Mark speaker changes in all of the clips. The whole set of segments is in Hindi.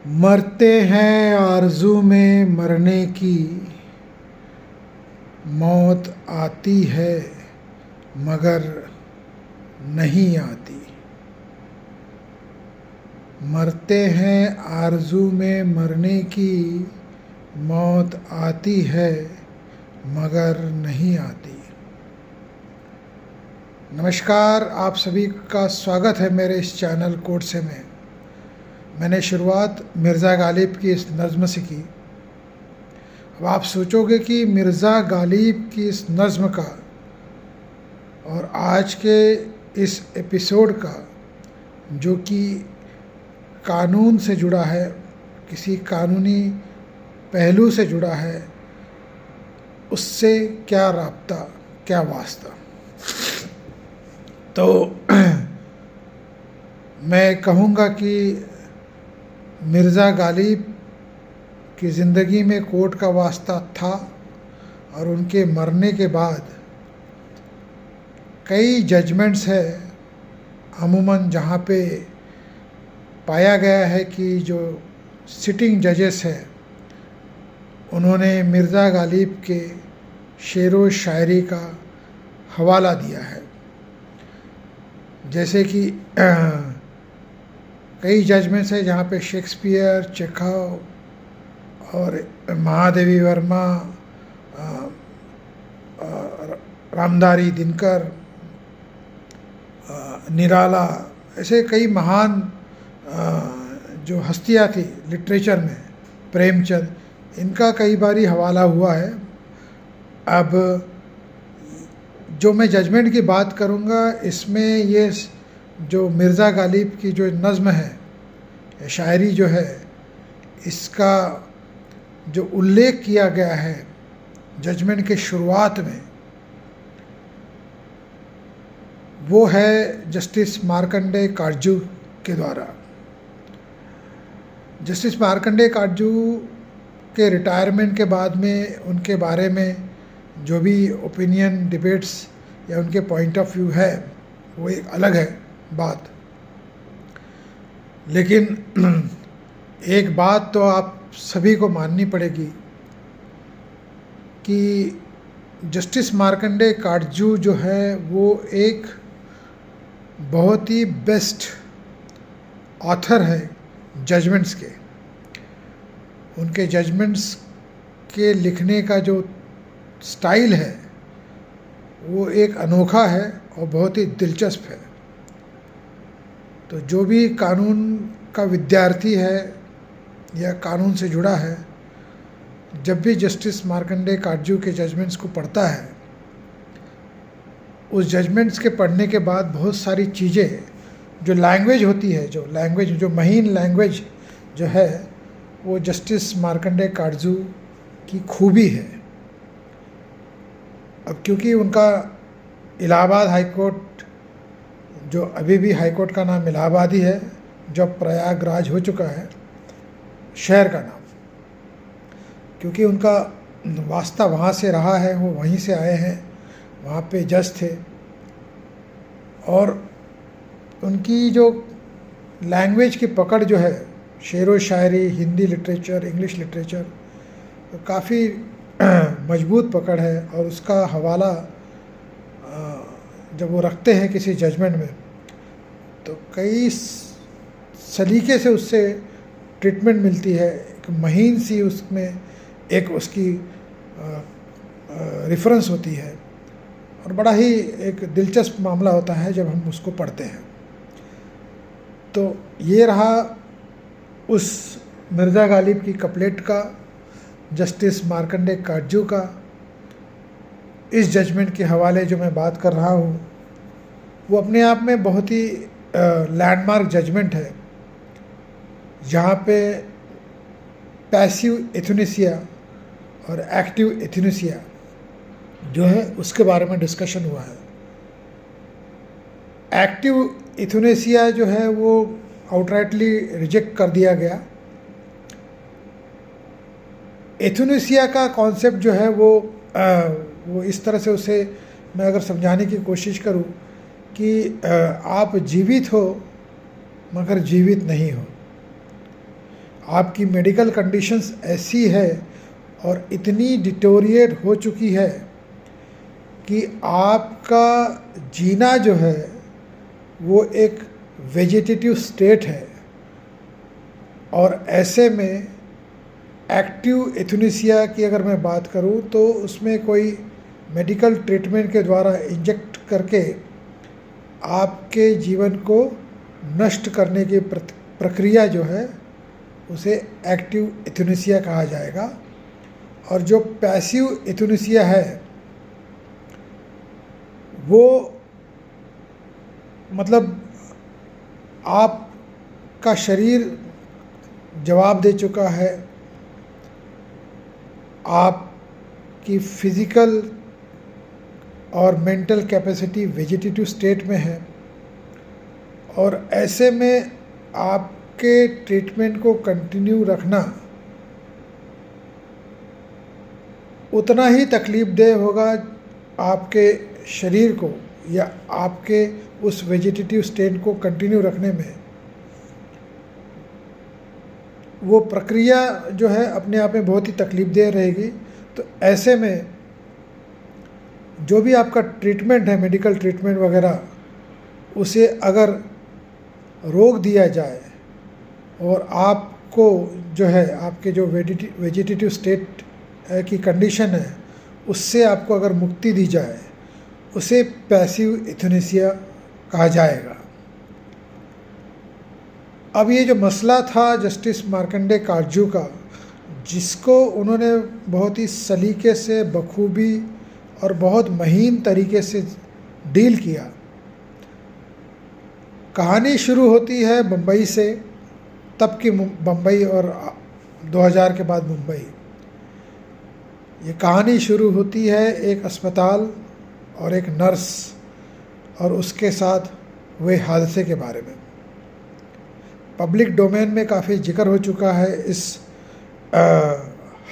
Speaker 1: मरते हैं आरज़ू में मरने की, मौत आती है मगर नहीं आती। मरते हैं आरज़ू में मरने की, मौत आती है मगर नहीं आती। नमस्कार, आप सभी का स्वागत है मेरे इस चैनल कोड से में। मैंने शुरुआत मिर्ज़ा गालिब की इस नज़्म से की। अब आप सोचोगे कि मिर्ज़ा गालिब की इस नज़्म का और आज के इस एपिसोड का, जो कि कानून से जुड़ा है, किसी कानूनी पहलू से जुड़ा है, उससे क्या राब्ता, क्या वास्ता। तो मैं कहूँगा कि मिर्ज़ा गालिब की ज़िंदगी में कोर्ट का वास्ता था और उनके मरने के बाद कई जजमेंट्स है अमूमन जहाँ पे पाया गया है कि जो सिटिंग जजेस हैं उन्होंने मिर्ज़ा गालिब के शेर व शायरी का हवाला दिया है। जैसे कि कई जजमेंट्स हैं जहाँ पे शेक्सपियर, चेखव और महादेवी वर्मा, रामधारी दिनकर, निराला, ऐसे कई महान जो हस्तियाँ थी लिटरेचर में, प्रेमचंद, इनका कई बारी हवाला हुआ है। अब जो मैं जजमेंट की बात करूँगा, इसमें ये जो मिर्ज़ा गालिब की जो नज़्म है, शायरी जो है, इसका जो उल्लेख किया गया है जजमेंट के शुरुआत में, वो है जस्टिस मार्कंडेय काटजू के द्वारा। जस्टिस मार्कंडेय काटजू के रिटायरमेंट के बाद में उनके बारे में जो भी ओपिनियन, डिबेट्स या उनके पॉइंट ऑफ व्यू है, वो एक अलग है बात। लेकिन एक बात तो आप सभी को माननी पड़ेगी कि जस्टिस मार्कंडेय काटजू जो है वो एक बहुत ही बेस्ट ऑथर है जजमेंट्स के। उनके जजमेंट्स के लिखने का जो स्टाइल है वो एक अनोखा है और बहुत ही दिलचस्प है। तो जो भी कानून का विद्यार्थी है या कानून से जुड़ा है, जब भी जस्टिस मार्कंडेय काटजू के जजमेंट्स को पढ़ता है, उस जजमेंट्स के पढ़ने के बाद बहुत सारी चीज़ें, जो लैंग्वेज होती है, जो महीन लैंग्वेज जो है, वो जस्टिस मार्कंडेय काटजू की खूबी है। अब क्योंकि उनका इलाहाबाद हाई कोर्ट, जो अभी भी हाई कोर्ट का नाम इलाहाबाद ही है, जब प्रयागराज हो चुका है शहर का नाम, क्योंकि उनका वास्ता वहाँ से रहा है, वो वहीं से आए हैं, वहाँ पे जज थे। और उनकी जो लैंग्वेज की पकड़ जो है, शेर व शायरी, हिंदी लिटरेचर, इंग्लिश लिटरेचर, तो काफ़ी मजबूत पकड़ है। और उसका हवाला जब वो रखते हैं किसी जजमेंट में, तो कई सलीके से उससे ट्रीटमेंट मिलती है। एक महीन सी उसमें एक उसकी रेफरेंस होती है और बड़ा ही एक दिलचस्प मामला होता है जब हम उसको पढ़ते हैं। तो ये रहा उस मिर्ज़ा गालिब की कपलेट का, जस्टिस मार्कंडेय काटजू का। इस जजमेंट के हवाले जो मैं बात कर रहा हूँ, वो अपने आप में बहुत ही लैंडमार्क जजमेंट है, जहाँ पे पैसिव एथनेसिया और एक्टिव एथनेसिया जो है उसके बारे में डिस्कशन हुआ है। एक्टिव एथनेसिया जो है वो आउटराइटली रिजेक्ट कर दिया गया। एथनेसिया का कॉन्सेप्ट जो है वो इस तरह से उसे मैं अगर समझाने की कोशिश करूं कि आप जीवित हो मगर जीवित नहीं हो। आपकी मेडिकल कंडीशंस ऐसी है और इतनी डिटोरिएट हो चुकी है कि आपका जीना जो है वो एक वेजिटेटिव स्टेट है, और ऐसे में एक्टिव एथुनेसिया की अगर मैं बात करूं तो उसमें कोई मेडिकल ट्रीटमेंट के द्वारा इंजेक्ट करके आपके जीवन को नष्ट करने की प्रक्रिया जो है उसे एक्टिव एथुनेसिया कहा जाएगा। और जो पैसिव एथुनेसिया है वो मतलब आपका शरीर जवाब दे चुका है, आपकी फिज़िकल और मेंटल कैपेसिटी वेजिटेटिव स्टेट में है, और ऐसे में आपके ट्रीटमेंट को कंटिन्यू रखना उतना ही तकलीफ़देह होगा आपके शरीर को या आपके उस वेजिटेटिव स्टेट को कंटिन्यू रखने में। वो प्रक्रिया जो है अपने आप में बहुत ही तकलीफ़देह रहेगी। तो ऐसे में जो भी आपका ट्रीटमेंट है, मेडिकल ट्रीटमेंट वगैरह, उसे अगर रोक दिया जाए और आपको जो है आपके जो वेजिटेटिव स्टेट की कंडीशन है उससे आपको अगर मुक्ति दी जाए, उसे पैसिव एथुनेसिया कहा जाएगा। अब ये जो मसला था जस्टिस मार्कंडे काटजू का, जिसको उन्होंने बहुत ही सलीके से, बखूबी और बहुत महीन तरीके से डील किया। कहानी शुरू होती है मुंबई से, तब की मुंबई और 2000 के बाद मुंबई। ये कहानी शुरू होती है एक अस्पताल और एक नर्स और उसके साथ हुए हादसे के बारे में। पब्लिक डोमेन में काफ़ी जिक्र हो चुका है इस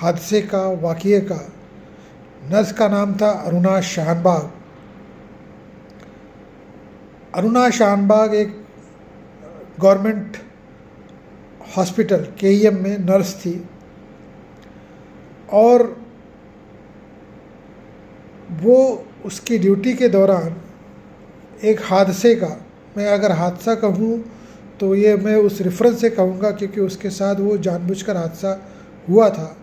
Speaker 1: हादसे का, वाक़ये का। नर्स का नाम था अरुणा शाहनबाग। अरुणा शाहनबाग एक गवर्नमेंट हॉस्पिटल KEM में नर्स थी, और वो उसकी ड्यूटी के दौरान एक हादसे का, मैं अगर हादसा कहूँ तो ये मैं उस रेफरेंस से कहूँगा क्योंकि उसके साथ वो जानबूझकर हादसा हुआ था,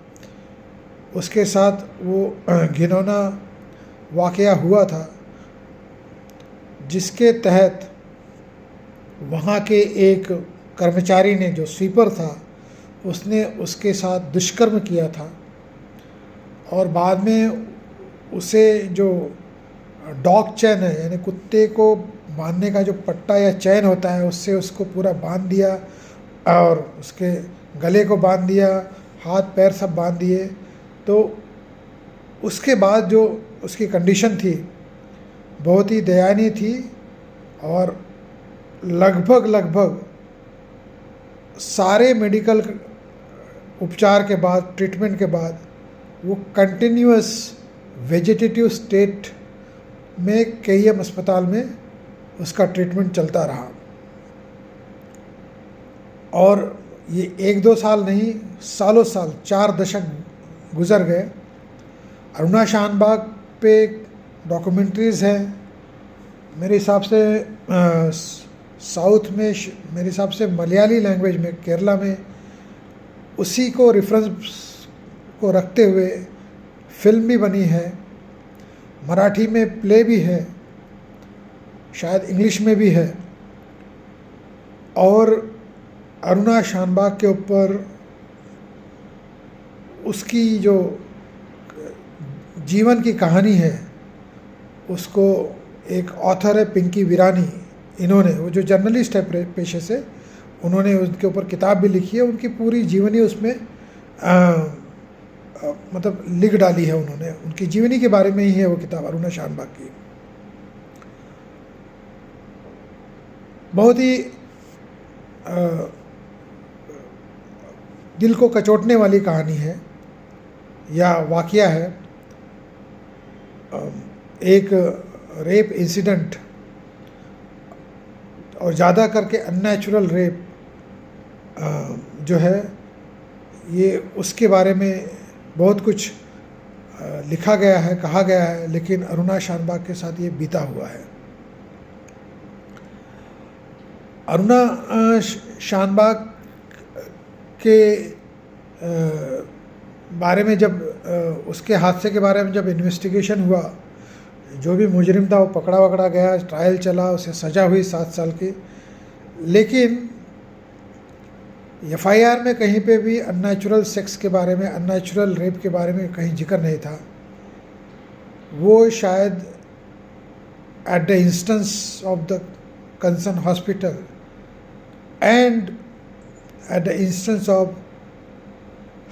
Speaker 1: उसके साथ वो घिनौना वाक़या हुआ था, जिसके तहत वहाँ के एक कर्मचारी ने, जो स्वीपर था, उसने उसके साथ दुष्कर्म किया था, और बाद में उसे जो डॉग चैन है, यानी कुत्ते को बांधने का जो पट्टा या चैन होता है, उससे उसको पूरा बांध दिया और उसके गले को बांध दिया, हाथ पैर सब बांध दिए। तो उसके बाद जो उसकी कंडीशन थी बहुत ही दयनीय थी, और लगभग सारे मेडिकल उपचार के बाद, ट्रीटमेंट के बाद, वो कंटिन्यूअस वेजिटेटिव स्टेट में KEM अस्पताल में उसका ट्रीटमेंट चलता रहा। और ये 1-2 साल नहीं, सालों साल, 4 दशक गुज़र गए। अरुणा शाहनबाग पे डॉक्यूमेंट्रीज़ हैं, मेरे हिसाब से साउथ में, मेरे हिसाब से मलयाली लैंग्वेज में, केरला में, उसी को रेफरेंस को रखते हुए फिल्म भी बनी है, मराठी में प्ले भी है, शायद इंग्लिश में भी है। और अरुणा शाहनबाग के ऊपर उसकी जो जीवन की कहानी है, उसको एक ऑथर है पिंकी वीरानी, इन्होंने, वो जो जर्नलिस्ट है पेशे से, उन्होंने उसके ऊपर किताब भी लिखी है। उनकी पूरी जीवनी उसमें मतलब लिख डाली है उन्होंने, उनकी जीवनी के बारे में ही है वो किताब, अरुणा शाहनबाग की। बहुत ही दिल को कचोटने वाली कहानी है या वाक़या है। एक रेप इंसिडेंट, और ज़्यादा करके अननेचुरल रेप जो है ये उसके बारे में बहुत कुछ लिखा गया है, कहा गया है, लेकिन अरुणा शानबाग के साथ ये बीता हुआ है। अरुणा शानबाग के बारे में जब उसके हादसे के बारे में जब इन्वेस्टिगेशन हुआ, जो भी मुजरिम था वो पकड़ा गया, ट्रायल चला, उसे सज़ा हुई 7 साल की, लेकिन एफआईआर में कहीं पे भी अननेचुरल सेक्स के बारे में, अननेचुरल रेप के बारे में कहीं जिक्र नहीं था। वो शायद at the instance of the concern hospital and at the instance of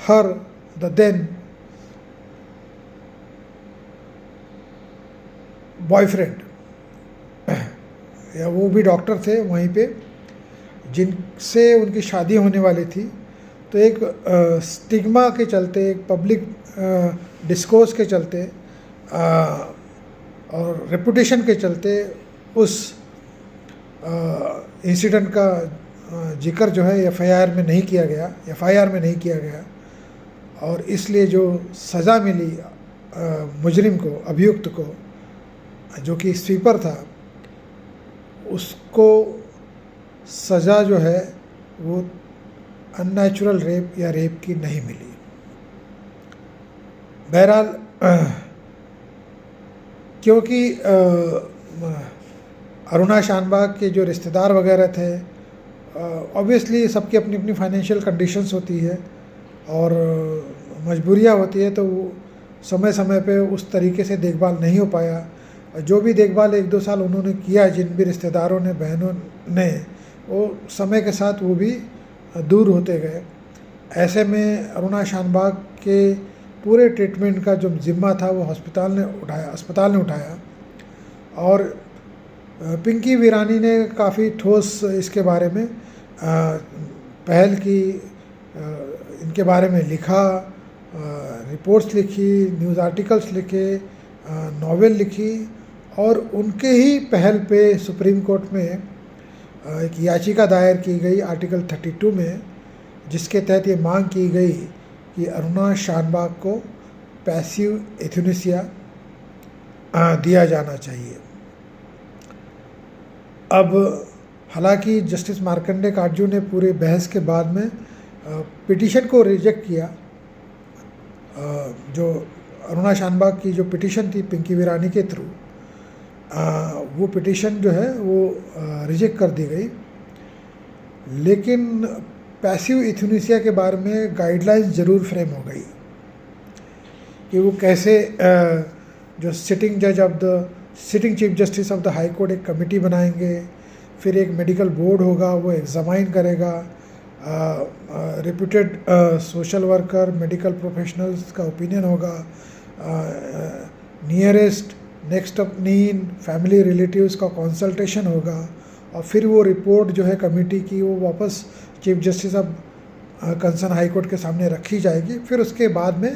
Speaker 1: her the then boyfriend, या वो भी डॉक्टर थे वहीं पे, जिनसे उनकी शादी होने वाली थी। तो एक स्टिग्मा के चलते, एक पब्लिक डिस्कोर्स के चलते और रेपुटेशन के चलते उस इंसिडेंट का जिक्र जो है एफआईआर में नहीं किया गया, और इसलिए जो सज़ा मिली मुजरिम को, अभियुक्त को, जो कि स्वीपर था, उसको सज़ा जो है वो अननेचुरल रेप या रेप की नहीं मिली। बहरहाल क्योंकि अरुणा शानबाग के जो रिश्तेदार वगैरह थे, ऑब्वियसली सबकी अपनी अपनी फाइनेंशियल कंडीशंस होती है और मजबूरियां होती है, तो वो समय समय पे उस तरीके से देखभाल नहीं हो पाया। जो भी देखभाल 1-2 साल उन्होंने किया, जिन भी रिश्तेदारों ने, बहनों ने, वो समय के साथ वो भी दूर होते गए। ऐसे में अरुणा शानबाग के पूरे ट्रीटमेंट का जो जिम्मा था वो अस्पताल ने उठाया और पिंकी वीरानी ने काफ़ी ठोस इसके बारे में पहल की, इनके बारे में लिखा, रिपोर्ट्स लिखी, न्यूज़ आर्टिकल्स लिखे, नॉवेल लिखी, और उनके ही पहल पे सुप्रीम कोर्ट में एक याचिका दायर की गई आर्टिकल 32 में, जिसके तहत ये मांग की गई कि अरुणा शानबाग को पैसिव एथुनेसिया दिया जाना चाहिए। अब हालांकि जस्टिस मार्कंडे काटजू ने पूरे बहस के बाद में पिटीशन को रिजेक्ट किया। जो अरुणा शानबाग की जो पिटीशन थी पिंकी वीरानी के थ्रू, वो पिटीशन जो है वो रिजेक्ट कर दी गई। लेकिन पैसिव एथुनेसिया के बारे में गाइडलाइंस ज़रूर फ्रेम हो गई कि वो कैसे जो sitting chief justice of the high court एक कमेटी बनाएंगे, फिर एक मेडिकल बोर्ड होगा, वो एग्जामाइन करेगा, reputed social worker, medical professionals का ओपिनियन होगा, नियरेस्ट नेक्स्ट ऑफ नीन फैमिली रिलेटिव्स का कंसल्टेशन होगा, और फिर वो रिपोर्ट जो है कमेटी की वो वापस chief justice of concern high court के सामने रखी जाएगी। फिर उसके बाद में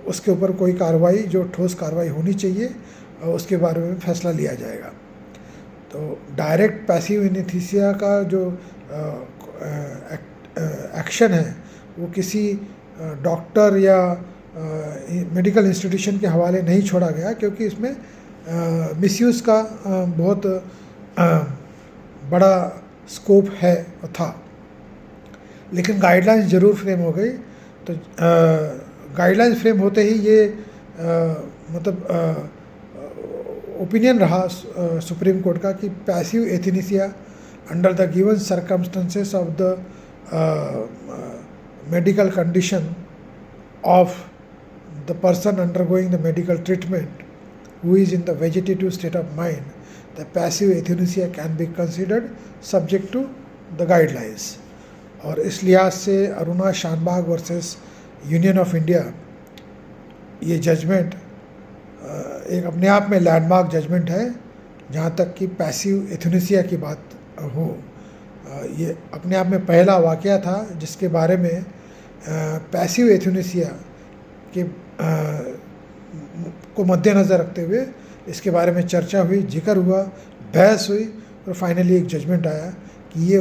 Speaker 1: उसके ऊपर कोई कार्रवाई, जो ठोस कार्रवाई होनी चाहिए, उसके बारे में फैसला लिया जाएगा। तो डायरेक्ट पैसिव एनेस्थीसिया का जो एक्शन है वो किसी डॉक्टर या मेडिकल इंस्टीट्यूशन के हवाले नहीं छोड़ा गया, क्योंकि इसमें मिसयूज़ का बहुत बड़ा स्कोप है था। लेकिन गाइडलाइंस ज़रूर फ्रेम हो गई। तो गाइडलाइंस फ्रेम होते ही ये मतलब ओपिनियन रहा सुप्रीम कोर्ट का कि passive euthanasia under the given circumstances of the medical condition of the person undergoing the medical treatment who is in the vegetative state of mind, the passive euthanasia can be considered subject to the guidelines. और इस लिहाज से Aruna Shanbaug versus Union of India ये जजमेंट एक अपने आप में लैंडमार्क जजमेंट है। जहाँ तक कि पैसिव एथुनेसिया की बात हो, ये अपने आप में पहला वाक़या था जिसके बारे में पैसिव एथुनेसिया के को मद्देनज़र रखते हुए इसके बारे में चर्चा हुई, जिक्र हुआ, बहस हुई, और फाइनली एक जजमेंट आया कि ये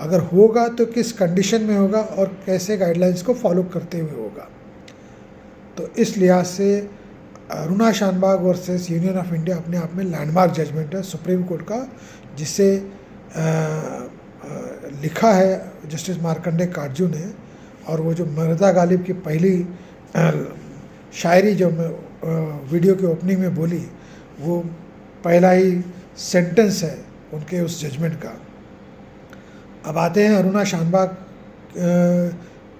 Speaker 1: अगर होगा तो किस कंडीशन में होगा और कैसे गाइडलाइंस को फॉलो करते हुए होगा। तो इस लिहाज से Aruna Shanbaug versus Union of India अपने आप में लैंडमार्क जजमेंट है सुप्रीम कोर्ट का, जिसे लिखा है जस्टिस मार्कंडे काटजू ने। और वो जो मृदा गालिब की पहली शायरी जो मैं वीडियो के ओपनिंग में बोली, वो पहला ही सेंटेंस है उनके उस जजमेंट का। अब आते हैं अरुणा शानबाग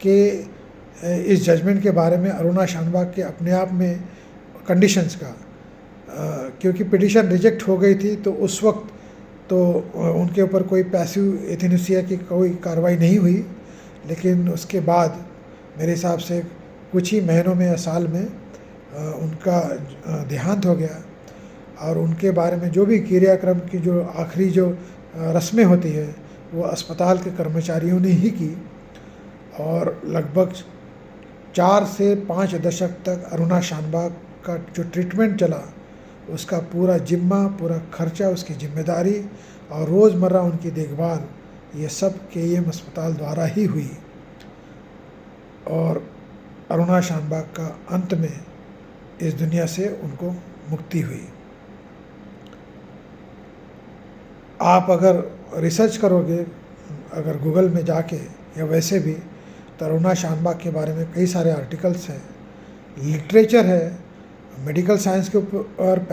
Speaker 1: के इस जजमेंट के बारे में, अरुणा शानबाग के अपने आप में कंडीशंस का, क्योंकि पिटीशन रिजेक्ट हो गई थी तो उस वक्त तो उनके ऊपर कोई पैसिव एथेनेसिया की कोई कार्रवाई नहीं हुई, लेकिन उसके बाद मेरे हिसाब से कुछ ही महीनों में या साल में उनका देहांत हो गया। और उनके बारे में जो भी क्रियाक्रम की जो आखिरी जो रस्में होती है वो अस्पताल के कर्मचारियों ने ही की। और लगभग 4 से 5 दशक तक अरुणा शानबाग का जो ट्रीटमेंट चला, उसका पूरा जिम्मा, पूरा खर्चा, उसकी जिम्मेदारी और रोज़मर्रा उनकी देखभाल, ये सब KEM अस्पताल द्वारा ही हुई। और अरुणा शानबाग का अंत में इस दुनिया से उनको मुक्ति हुई। आप अगर रिसर्च करोगे, अगर गूगल में जाके या वैसे भी, तो अरुणा शानबाग के बारे में कई सारे आर्टिकल्स हैं, लिटरेचर है, मेडिकल साइंस के ऊपर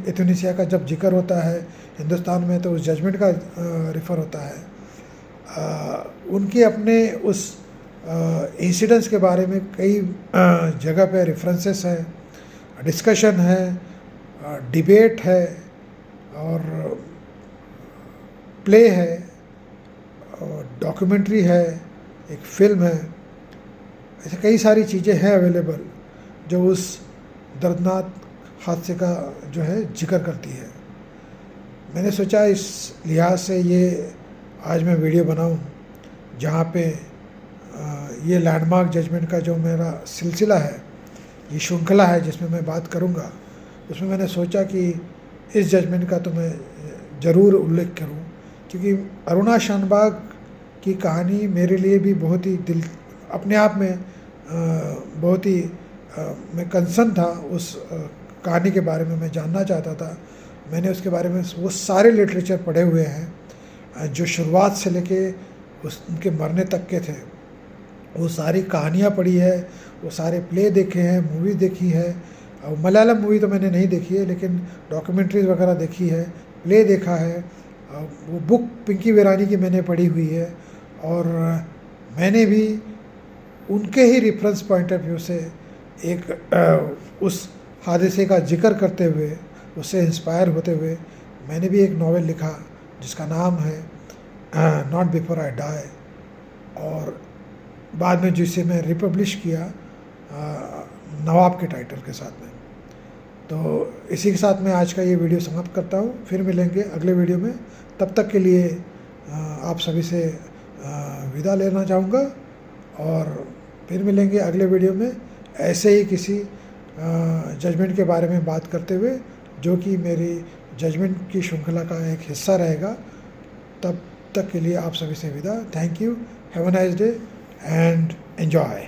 Speaker 1: एथेनेसिया का जब जिक्र होता है हिंदुस्तान में तो उस जजमेंट का रेफ़र होता है। उनके अपने उस इंसिडेंट्स के बारे में कई जगह पे रेफरेंसेस हैं, डिस्कशन है, डिबेट है और प्ले है और डॉक्यूमेंट्री है, एक फिल्म है। ऐसे कई सारी चीज़ें हैं अवेलेबल जो उस दर्दनाक हादसे का जो है जिक्र करती है। मैंने सोचा इस लिहाज से ये आज मैं वीडियो बनाऊं, जहाँ पे ये लैंडमार्क जजमेंट का जो मेरा सिलसिला है, ये श्रृंखला है जिसमें मैं बात करूँगा, उसमें मैंने सोचा कि इस जजमेंट का तो मैं ज़रूर उल्लेख करूँ, क्योंकि अरुणा शानबाग की कहानी मेरे लिए भी बहुत ही अपने आप में बहुत ही मैं कंसर्न था। उस कहानी के बारे में मैं जानना चाहता था। मैंने उसके बारे में वो सारे लिटरेचर पढ़े हुए हैं जो शुरुआत से लेके उनके मरने तक के थे। वो सारी कहानियाँ पढ़ी है, वो सारे प्ले देखे हैं, मूवी देखी है। मलयालम मूवी तो मैंने नहीं देखी है, लेकिन डॉक्यूमेंट्रीज वगैरह देखी है, प्ले देखा है। वो बुक पिंकी वीरानी की मैंने पढ़ी हुई है और मैंने भी उनके ही रेफरेंस पॉइंट ऑफ व्यू से एक उस हादसे का जिक्र करते हुए, उससे इंस्पायर होते हुए मैंने भी एक नॉवेल लिखा जिसका नाम है नॉट बिफोर आई डाई, और बाद में जिसे मैं रिपब्लिश किया नवाब के टाइटल के साथ में। तो इसी के साथ मैं आज का ये वीडियो समाप्त करता हूँ। फिर मिलेंगे अगले वीडियो में। तब तक के लिए आप सभी से विदा लेना चाहूँगा और फिर मिलेंगे अगले वीडियो में ऐसे ही किसी जजमेंट के बारे में बात करते हुए, जो कि मेरी जजमेंट की श्रृंखला का एक हिस्सा रहेगा। तब तक के लिए आप सभी से विदा। Thank you, have a nice day and enjoy.